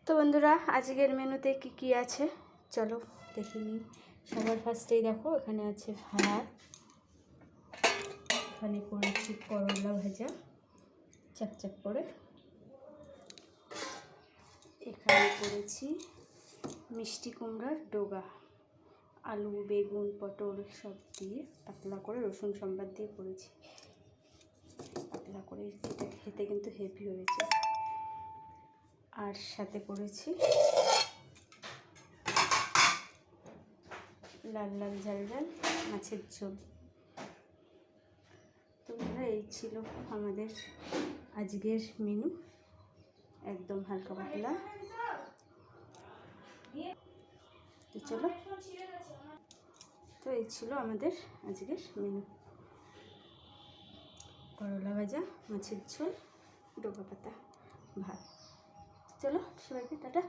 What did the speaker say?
তো বন্ধুরা, আজকের মেনুতে কি কি আছে চলো দেখে নিই। সবার ফার্স্টেই দেখো, এখানে আছে ভাত, এখানে করেছি করলা ভাজা চাকচাক করে, এখানে করেছি মিষ্টি কুমড়ার ডোগা, আলু বেগুন পটল সব দিয়ে পাতলা করে রসুন সম্বাদ দিয়ে করেছি। পাতলা করে এটা খেতে কিন্তু হেভি হয়েছে। আর সাথে করেছি লাল লাল ঝাল ঝাল মাছের ঝোল। তো এই ছিল আমাদের আজকের মেনু, একদম হালকা পাতলা। তো চলো, তো এই ছিল আমাদের আজকের মেনু, করলা ভাজা, মাছের ঝোল, ডোকা পাতা, ভাত। চলো সবাইকে টাটা।